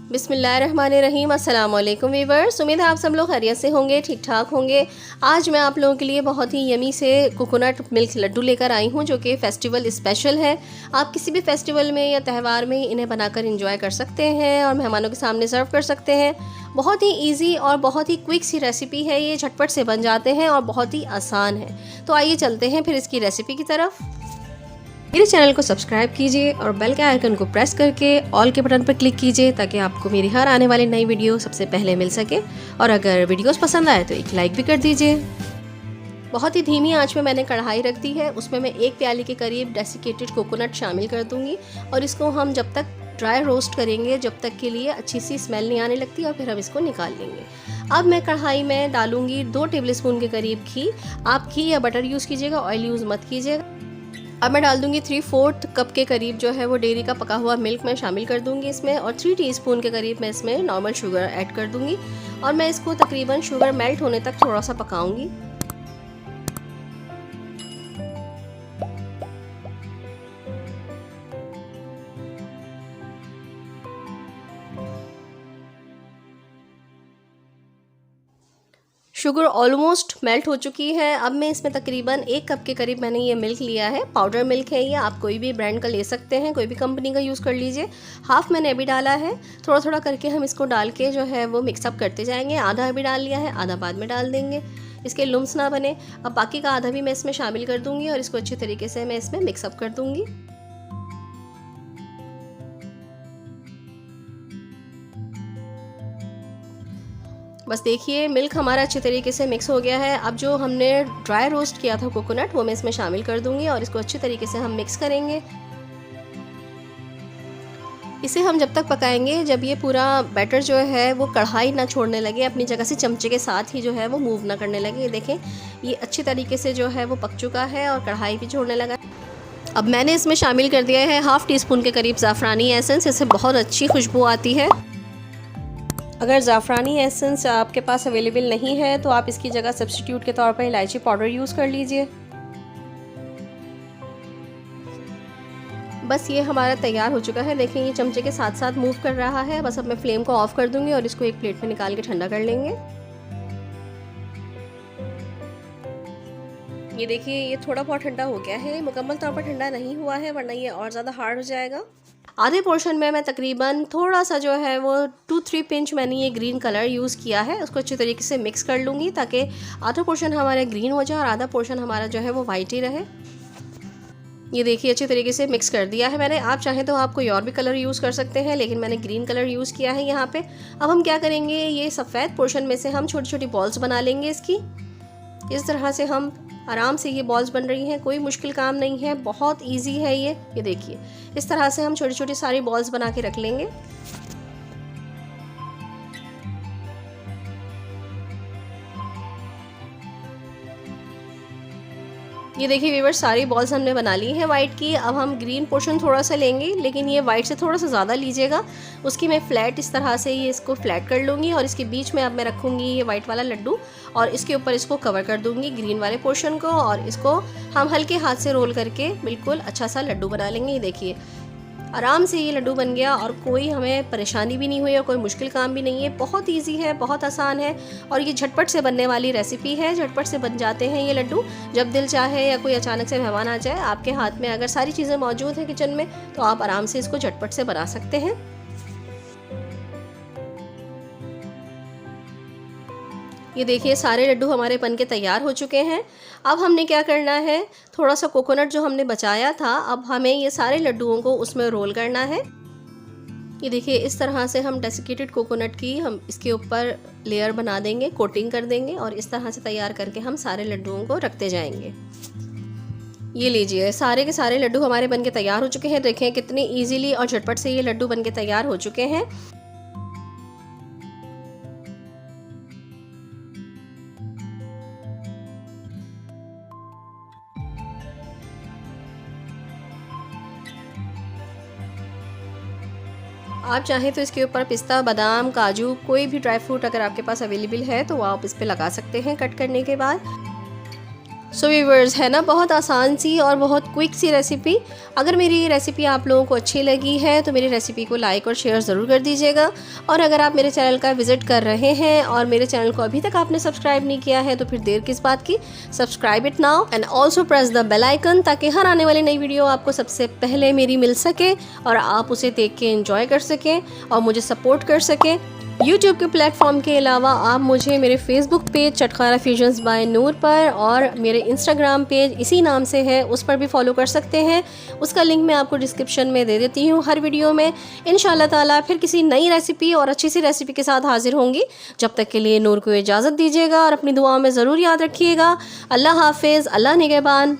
बिस्मिल्लाहिर्रहमानिर्रहीम। अस्सलाम वालेकुम वीवर्स, उम्मीद है आप सब लोग खैरियत से होंगे, ठीक ठाक होंगे। आज मैं आप लोगों के लिए बहुत ही यमी से कोकोनट मिल्क लड्डू लेकर आई हूँ, जो कि फ़ेस्टिवल स्पेशल है। आप किसी भी फेस्टिवल में या त्यौहार में इन्हें बनाकर इंजॉय कर सकते हैं और मेहमानों के सामने सर्व कर सकते हैं। बहुत ही ईजी और बहुत ही क्विक सी रेसिपी है, ये झटपट से बन जाते हैं और बहुत ही आसान है। तो आइए चलते हैं फिर इसकी रेसिपी की तरफ। मेरे चैनल को सब्सक्राइब कीजिए और बेल के आइकन को प्रेस करके ऑल के बटन पर क्लिक कीजिए, ताकि आपको मेरी हर आने वाली नई वीडियो सबसे पहले मिल सके। और अगर वीडियोस पसंद आए तो एक लाइक भी कर दीजिए। बहुत ही धीमी आंच में मैंने कढ़ाई रख दी है, उसमें मैं 1 प्याली के करीब डेसिकेटेड कोकोनट शामिल कर दूंगी और इसको हम जब तक ड्राई रोस्ट करेंगे, जब तक के लिए अच्छी सी स्मेल नहीं आने लगती, और फिर हम इसको निकाल लेंगे। अब मैं कढ़ाई में डालूंगी 2 टेबलस्पून के करीब घी। आप घी या बटर यूज़ कीजिएगा, ऑयल यूज़ मत कीजिएगा। अब मैं डाल दूंगी 3/4 कप के करीब जो है वो डेयरी का पका हुआ मिल्क मैं शामिल कर दूंगी इसमें, और 3 टीस्पून के करीब मैं इसमें नॉर्मल शुगर ऐड कर दूंगी और मैं इसको तकरीबन शुगर मेल्ट होने तक थोड़ा सा पकाऊंगी। शुगर ऑलमोस्ट मेल्ट हो चुकी है। अब मैं इसमें तकरीबन 1 कप के करीब मैंने ये मिल्क लिया है। पाउडर मिल्क है ये, आप कोई भी ब्रांड का ले सकते हैं, कोई भी कंपनी का यूज़ कर लीजिए। हाफ़ मैंने अभी डाला है। थोड़ा थोड़ा करके हम इसको डाल के जो है वो मिक्सअप करते जाएंगे। आधा अभी डाल लिया है, आधा बाद में डाल देंगे, इसके लुम्स ना बने। अब बाकी का आधा भी मैं इसमें शामिल कर दूँगी और इसको अच्छी तरीके से मैं इसमें मिक्सअप कर दूँगी। बस देखिए, मिल्क हमारा अच्छे तरीके से मिक्स हो गया है। अब जो हमने ड्राई रोस्ट किया था कोकोनट, वो मैं इसमें शामिल कर दूंगी और इसको अच्छी तरीके से हम मिक्स करेंगे। इसे हम जब तक पकाएंगे जब ये पूरा बैटर जो है वो कढ़ाई ना छोड़ने लगे, अपनी जगह से चमचे के साथ ही जो है वो मूव ना करने लगे। ये देखें, ये अच्छी तरीके से जो है वो पक चुका है और कढ़ाई भी छोड़ने लगा। अब मैंने इसमें शामिल कर दिया है 1/2 टीस्पून के करीब ज़ाफ़रानी एसेंस। इससे बहुत अच्छी खुशबू आती है। अगर ज़ाफ़रानी एसेंस आपके पास अवेलेबल नहीं है तो आप इसकी जगह सब्स्टिट्यूट के तौर पर इलायची पाउडर यूज़ कर लीजिए। बस ये हमारा तैयार हो चुका है। देखें, ये चमचे के साथ साथ मूव कर रहा है। बस अब मैं फ्लेम को ऑफ़ कर दूंगी और इसको एक प्लेट में निकाल के ठंडा कर लेंगे। ये देखिए, ये थोड़ा बहुत ठंडा हो गया है, मुकम्मल तौर पर ठंडा नहीं हुआ है, वरना ये और ज़्यादा हार्ड हो जाएगा। आधे पोर्शन में मैं तकरीबन थोड़ा सा जो है वो 2-3 पिंच मैंने ये ग्रीन कलर यूज़ किया है। उसको अच्छी तरीके से मिक्स कर लूँगी, ताकि आधा पोर्शन हमारा ग्रीन हो जाए और आधा पोर्शन हमारा जो है वो वाइट ही रहे। ये देखिए, अच्छी तरीके से मिक्स कर दिया है मैंने। आप चाहें तो आप कोई और भी कलर यूज़ कर सकते हैं, लेकिन मैंने ग्रीन कलर यूज़ किया है यहाँ पे। अब हम क्या करेंगे, ये सफ़ेद पोर्शन में से हम छोटी छोटी बॉल्स बना लेंगे इसकी। इस तरह से हम आराम से ये बॉल्स बन रही हैं, कोई मुश्किल काम नहीं है, बहुत इजी है ये देखिए, इस तरह से हम छोटी छोटी सारी बॉल्स बना के रख लेंगे। ये देखिए व्यूअर्स, सारी बॉल्स हमने बना ली है वाइट की। अब हम ग्रीन पोर्शन थोड़ा सा लेंगे, लेकिन ये वाइट से थोड़ा सा ज़्यादा लीजिएगा। उसकी मैं फ्लैट इस तरह से ये इसको फ्लैट कर लूँगी और इसके बीच में अब मैं रखूँगी ये वाइट वाला लड्डू और इसके ऊपर इसको कवर कर दूँगी ग्रीन वाले पोर्शन को, और इसको हम हल्के हाथ से रोल करके बिल्कुल अच्छा सा लड्डू बना लेंगे। ये देखिए, आराम से ये लड्डू बन गया और कोई हमें परेशानी भी नहीं हुई और कोई मुश्किल काम भी नहीं है। बहुत इजी है, बहुत आसान है और ये झटपट से बनने वाली रेसिपी है। झटपट से बन जाते हैं ये लड्डू। जब दिल चाहे या कोई अचानक से मेहमान आ जाए, आपके हाथ में अगर सारी चीज़ें मौजूद हैं किचन में, तो आप आराम से इसको झटपट से बना सकते हैं। ये देखिए, सारे लड्डू हमारे बन के तैयार हो चुके हैं। अब हमने क्या करना है, थोड़ा सा कोकोनट जो हमने बचाया था, अब हमें ये सारे लड्डुओं को उसमें रोल करना है। ये देखिए, इस तरह से हम डेसिकेटेड कोकोनट की हम इसके ऊपर लेयर बना देंगे, कोटिंग कर देंगे और इस तरह से तैयार करके हम सारे लड्डुओं को रखते जाएंगे। ये लीजिए, सारे के सारे लड्डू हमारे बन के तैयार हो चुके हैं। देखें कितनी ईजीली और झटपट से ये लड्डू बन के तैयार हो चुके हैं। आप चाहें तो इसके ऊपर पिस्ता, बादाम, काजू, कोई भी ड्राई फ्रूट अगर आपके पास अवेलेबल है तो आप इस पे लगा सकते हैं कट करने के बाद। सो व्यूअर्स, है ना बहुत आसान सी और बहुत क्विक सी रेसिपी। अगर मेरी ये रेसिपी आप लोगों को अच्छी लगी है तो मेरी रेसिपी को लाइक और शेयर ज़रूर कर दीजिएगा। और अगर आप मेरे चैनल का विज़िट कर रहे हैं और मेरे चैनल को अभी तक आपने सब्सक्राइब नहीं किया है तो फिर देर किस बात की, subscribe it now and also press the bell icon, ताकि हर आने वाली नई वीडियो आपको सबसे पहले मेरी मिल सके और आप उसे देख के एंजॉय कर सकें और मुझे सपोर्ट कर सकें। YouTube के प्लेटफॉर्म के अलावा आप मुझे मेरे फेसबुक पेज चटखारा फ्यूजन्स बाय नूर पर और मेरे इंस्टाग्राम पेज इसी नाम से है उस पर भी फॉलो कर सकते हैं। उसका लिंक मैं आपको डिस्क्रिप्शन में दे देती हूँ हर वीडियो में। इंशाल्लाह ताला फिर किसी नई रेसिपी और अच्छी सी रेसिपी के साथ हाजिर होंगी। जब तक के लिए नूर को इजाज़त दीजिएगा और अपनी दुआओं में ज़रूर याद रखिएगा। अल्लाह हाफिज़, अल्लाह निगहबान।